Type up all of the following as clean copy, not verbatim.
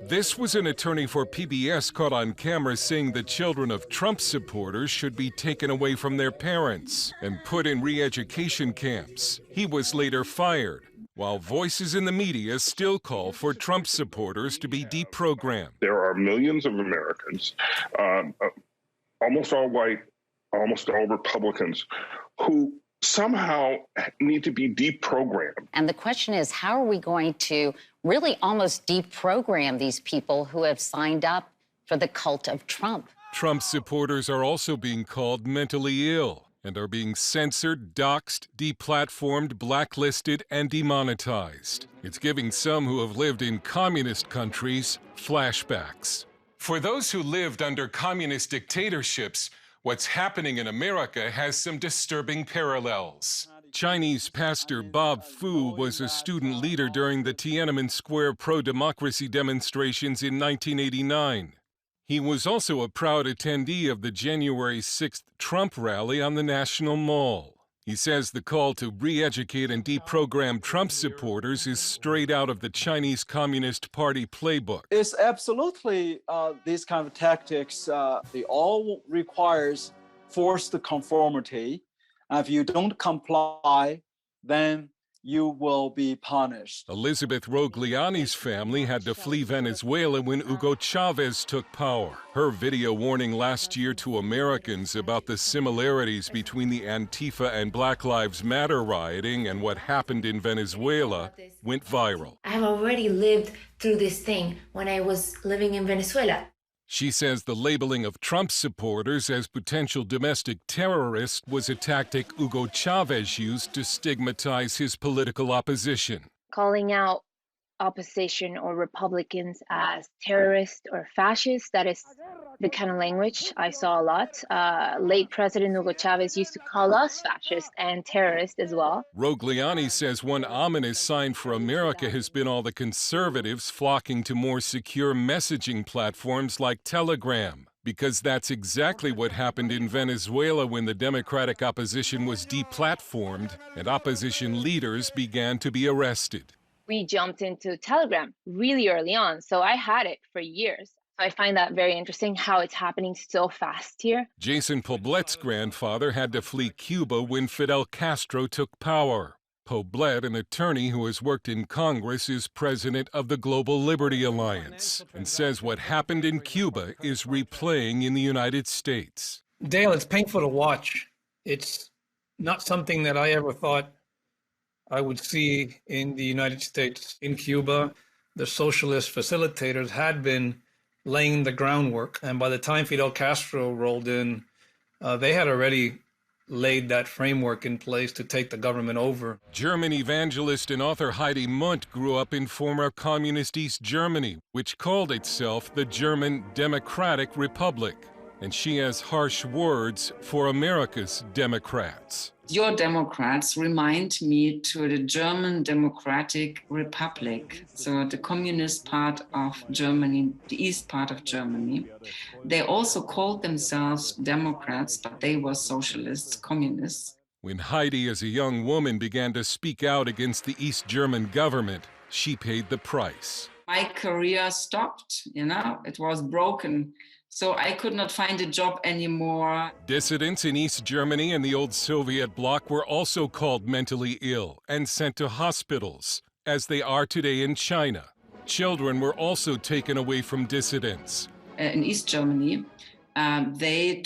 This was an attorney for PBS caught on camera saying the children of Trump supporters should be taken away from their parents and put in re-education camps. He was later fired, while voices in the media still call for Trump supporters to be deprogrammed. There are millions of Americans, almost all white, almost all Republicans, who somehow need to be deprogrammed. And the question is, how are we going to really almost deprogram these people who have signed up for the cult of Trump? Trump supporters are also being called mentally ill and are being censored, doxxed, deplatformed, blacklisted, and demonetized. It's giving some who have lived in communist countries flashbacks. For those who lived under communist dictatorships, what's happening in America has some disturbing parallels. Chinese pastor Bob Fu was a student leader during the Tiananmen Square pro-democracy demonstrations in 1989. He was also a proud attendee of the January 6th Trump rally on the National Mall. He says the call to re-educate and deprogram Trump supporters is straight out of the Chinese Communist Party playbook. It's absolutely these kind of tactics. They all requires forced conformity. If you don't comply, then you will be punished. Elizabeth Rogliani's family had to flee Venezuela when Hugo Chavez took power. Her video warning last year to Americans about the similarities between the Antifa and Black Lives Matter rioting and what happened in Venezuela went viral. I have already lived through this thing when I was living in Venezuela. She says the labeling of Trump supporters as potential domestic terrorists was a tactic Hugo Chavez used to stigmatize his political opposition. Calling out opposition or Republicans as terrorists or fascists, that is the kind of language I saw a lot. Late President Hugo Chavez used to call us fascists and terrorists as well. Rogliani says one ominous sign for America has been all the conservatives flocking to more secure messaging platforms like Telegram, because that's exactly what happened in Venezuela when the Democratic opposition was deplatformed and opposition leaders began to be arrested. We jumped into Telegram really early on, so I had it for years. I find that very interesting how it's happening so fast here. Jason Poblet's grandfather had to flee Cuba when Fidel Castro took power. Poblet, an attorney who has worked in Congress, is president of the Global Liberty Alliance and says what happened in Cuba is replaying in the United States. Dale, it's painful to watch. It's not something that I ever thought I would see in the United States. In Cuba, the socialist facilitators had been laying the groundwork. And by the time Fidel Castro rolled in, they had already laid that framework in place to take the government over. German evangelist and author Heidi Mundt grew up in former communist East Germany, which called itself the German Democratic Republic. And she has harsh words for America's Democrats. Your Democrats remind me to the German Democratic Republic, so the communist part of Germany, the east part of Germany. They also called themselves Democrats, but they were socialists, communists. When Heidi, as a young woman, began to speak out against the East German government, she paid the price. My career stopped, it was broken. So I could not find a job anymore. Dissidents in East Germany and the old Soviet bloc were also called mentally ill and sent to hospitals, as they are today in China. Children were also taken away from dissidents. In East Germany, they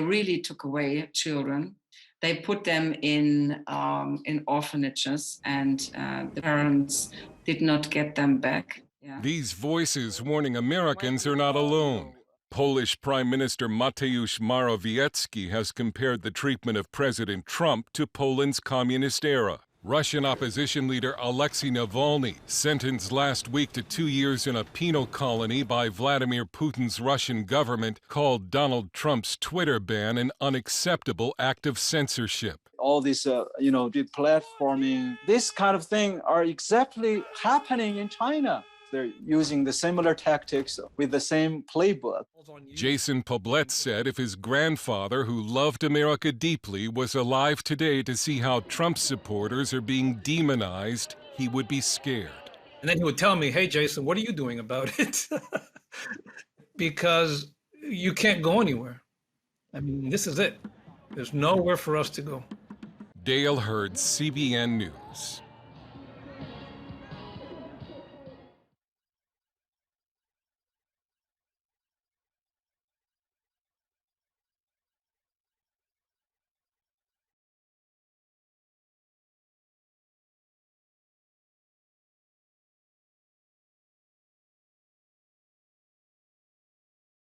really took away children. They put them in orphanages, and the parents did not get them back. Yeah. These voices warning Americans are not alone. Polish Prime Minister Mateusz Morawiecki has compared the treatment of President Trump to Poland's communist era. Russian opposition leader Alexei Navalny, sentenced last week to 2 years in a penal colony by Vladimir Putin's Russian government, called Donald Trump's Twitter ban an unacceptable act of censorship. All this, deplatforming, this kind of thing are exactly happening in China. They're using the similar tactics with the same playbook. Jason Poblet said if his grandfather, who loved America deeply, was alive today to see how Trump supporters are being demonized, he would be scared. And then he would tell me, hey, Jason, what are you doing about it? Because you can't go anywhere. I mean, this is it. There's nowhere for us to go. Dale Hurd, CBN News.